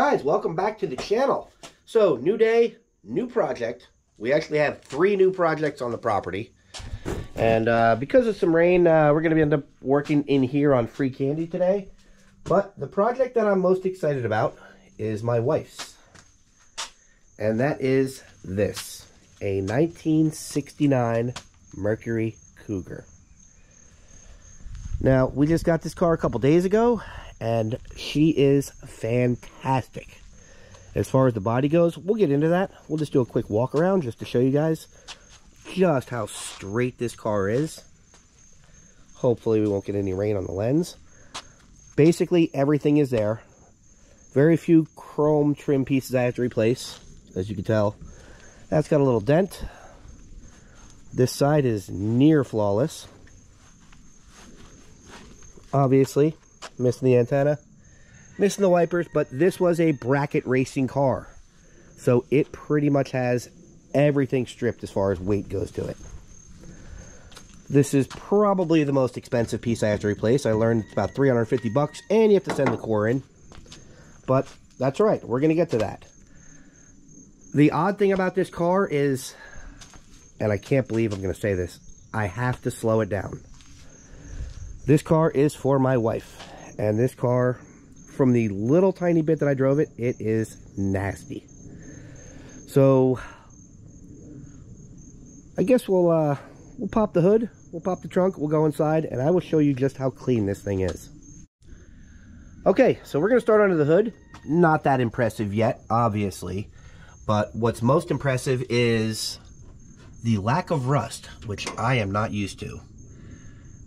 guys, welcome back to the channel. So, new day, new project. We actually have 3 new projects on the property. And because of some rain, we're going to end up working in here on free candy today. But the project that I'm most excited about is my wife's. And that is this, a 1969 Mercury Cougar. Now, we just got this car a couple days ago, and she is fantastic. As far as the body goes, we'll get into that. We'll just do a quick walk around just to show you guys just how straight this car is. Hopefully we won't get any rain on the lens. Basically, everything is there. Very few chrome trim pieces I have to replace, as you can tell. That's got a little dent. This side is near flawless. Obviously, missing the antenna, missing the wipers, but this was a bracket racing car. So it pretty much has everything stripped as far as weight goes to it. This is probably the most expensive piece I have to replace. I learned it's about 350 bucks, and you have to send the core in. But that's all right, we're going to get to that. The odd thing about this car is, and I can't believe I'm going to say this, I have to slow it down. This car is for my wife, and this car, from the little tiny bit that I drove it, it is nasty. So I guess we'll pop the hood, we'll pop the trunk, we'll go inside, and I will show you just how clean this thing is. Okay, so we're going to start under the hood. Not that impressive yet, obviously, but what's most impressive is the lack of rust, which I am not used to.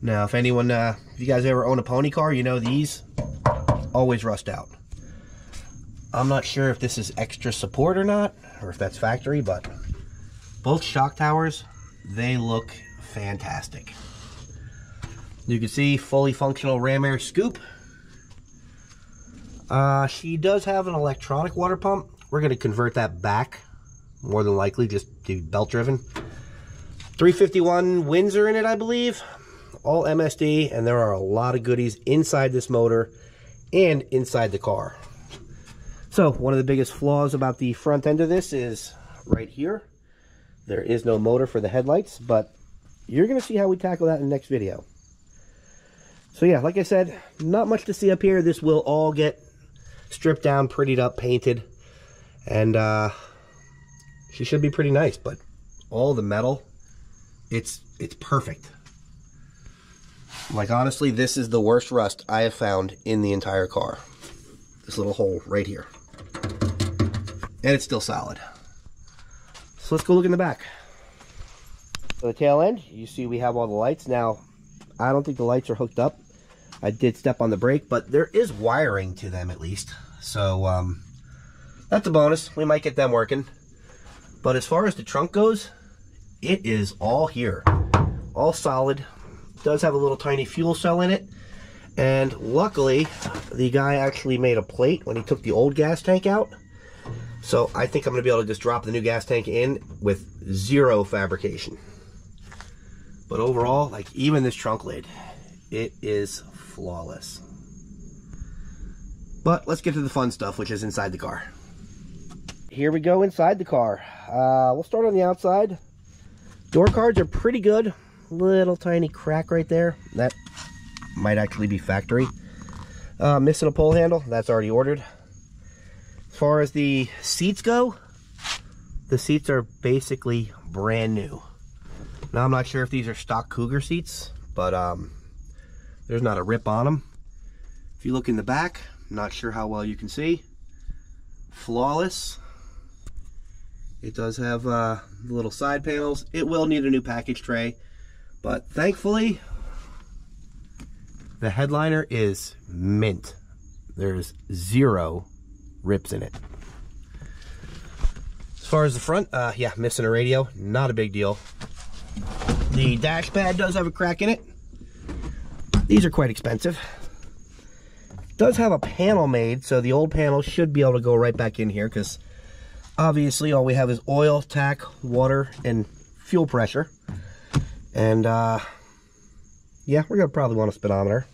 Now, if anyone, if you guys ever own a pony car, you know these always rust out. I'm not sure if this is extra support or not, or if that's factory, but both shock towers, they look fantastic. You can see fully functional ram air scoop. She does have an electronic water pump. We're going to convert that back, more than likely, just to belt driven. 351 Windsor in it, I believe. All MSD, and there are a lot of goodies inside this motor and inside the car. So one of the biggest flaws about the front end of this is right here. There is no motor for the headlights, but you're going to see how we tackle that in the next video. So yeah, like I said, not much to see up here. This will all get stripped down, prettied up, painted, and she should be pretty nice. But all the metal, it's perfect. Like, honestly, this is the worst rust I have found in the entire car. This little hole right here. And it's still solid. So let's go look in the back. For the tail end, you see we have all the lights. Now, I don't think the lights are hooked up. I did step on the brake, but there is wiring to them at least. So, that's a bonus. We might get them working. But as far as the trunk goes, it is all here. All solid. Does have a little tiny fuel cell in it, and luckily the guy actually made a plate when he took the old gas tank out, so I think I'm gonna be able to just drop the new gas tank in with zero fabrication. But overall, like, even this trunk lid, it is flawless. But let's get to the fun stuff, which is inside the car. Here we go inside the car. We'll start on the outside. Door cards are pretty good. Little tiny crack right there. That might actually be factory. Missing a pole handle. That's already ordered. As far as the seats go, the seats are basically brand new. Now, I'm not sure if these are stock Cougar seats, but there's not a rip on them. If you look in the back, not sure how well you can see. Flawless. It does have the little side panels. It will need a new package tray. But thankfully, the headliner is mint. There's zero rips in it. As far as the front, yeah, missing a radio, not a big deal. The dash pad does have a crack in it. These are quite expensive. It does have a panel made, so the old panel should be able to go right back in here, because obviously all we have is oil, tack, water, and fuel pressure. And yeah, we're gonna probably want a speedometer.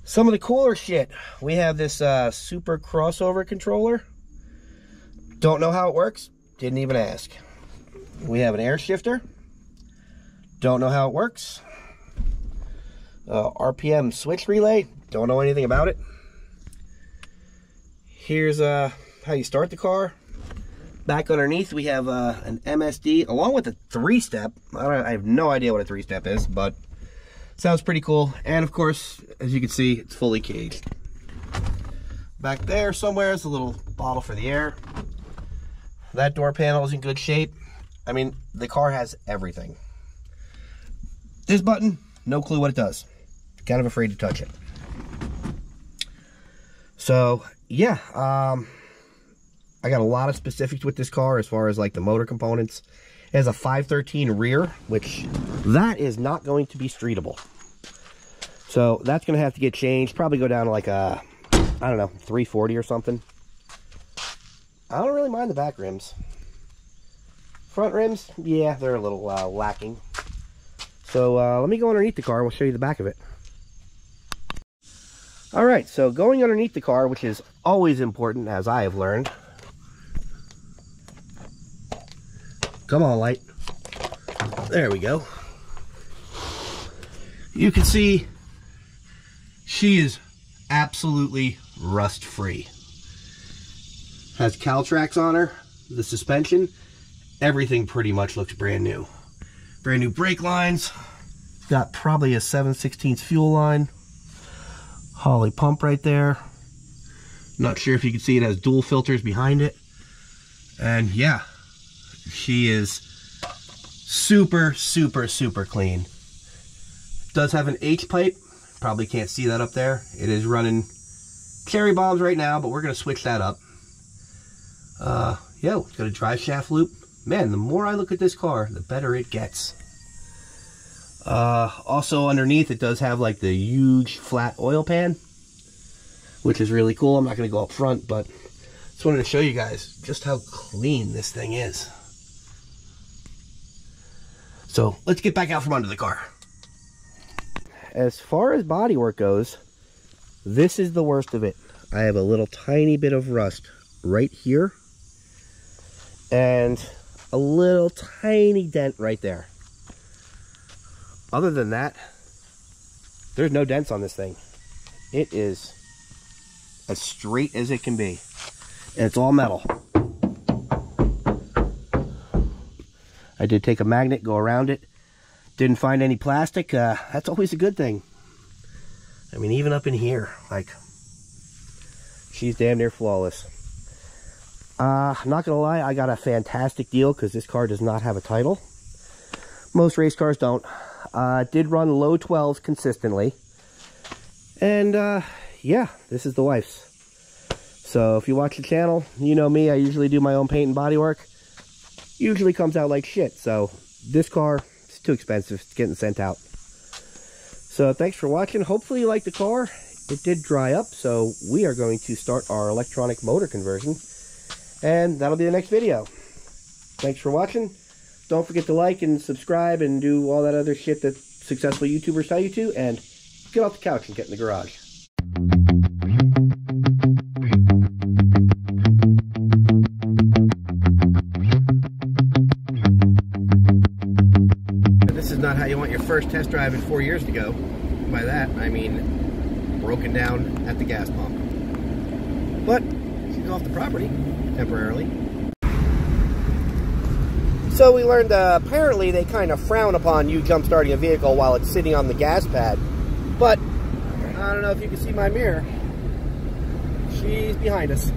Some of the cooler shit. We have this super crossover controller. Don't know how it works. Didn't even ask. We have an air shifter. Don't know how it works. RPM switch relay. Don't know anything about it. Here's how you start the car. Back underneath we have an MSD along with a 3-step. I have no idea what a 3-step is, but sounds pretty cool. And of course, as you can see, it's fully caged. Back there somewhere is a little bottle for the air. That door panel is in good shape. I mean, the car has everything. This button, no clue what it does. Kind of afraid to touch it. So, yeah, I got a lot of specifics with this car as far as like the motor components. It has a 513 rear, which that is not going to be streetable. So that's going to have to get changed. Probably go down to like a, I don't know, 340 or something. I don't really mind the back rims. Front rims, yeah, they're a little lacking. So let me go underneath the car and we'll show you the back of it. All right, so going underneath the car, which is always important, as I have learned. Come on, light. There we go. You can see she is absolutely rust-free. Has Caltrax on her, the suspension. Everything pretty much looks brand new. Brand new brake lines. Got probably a 7/16 fuel line. Holley pump right there. Not sure if you can see it has dual filters behind it. And yeah, she is super, super, super clean. Does have an H pipe. Probably can't see that up there. It is running cherry bombs right now, but we're going to switch that up. Yeah, it's got a drive shaft loop. Man, the more I look at this car, the better it gets. Also underneath it does have like the huge flat oil pan, which is really cool. I'm not going to go up front, but just wanted to show you guys just how clean this thing is. So let's get back out from under the car. As far as bodywork goes, this is the worst of it. I have a little tiny bit of rust right here and a little tiny dent right there. Other than that, there's no dents on this thing. It is as straight as it can be. And it's all metal. I did take a magnet, go around it. Didn't find any plastic. That's always a good thing. I mean, even up in here, like, she's damn near flawless. I'm not gonna lie, I got a fantastic deal because this car does not have a title. Most race cars don't. Did run low 12s consistently. And yeah, this is the wife's. So if you watch the channel, you know me, I usually do my own paint and body work. Usually comes out like shit. So this car is too expensive. It's getting sent out. So thanks for watching. Hopefully you like the car. It did dry up, so we are going to start our electronic motor conversion. And that'll be the next video. Thanks for watching. Don't forget to like and subscribe and do all that other shit that successful YouTubers tell you to. And get off the couch and get in the garage. This is not how you want your first test drive in 4 years to go. By that, I mean broken down at the gas pump. But she's off the property temporarily. So we learned apparently they kind of frown upon you jump starting a vehicle while it's sitting on the gas pad. But I don't know if you can see my mirror. She's behind us.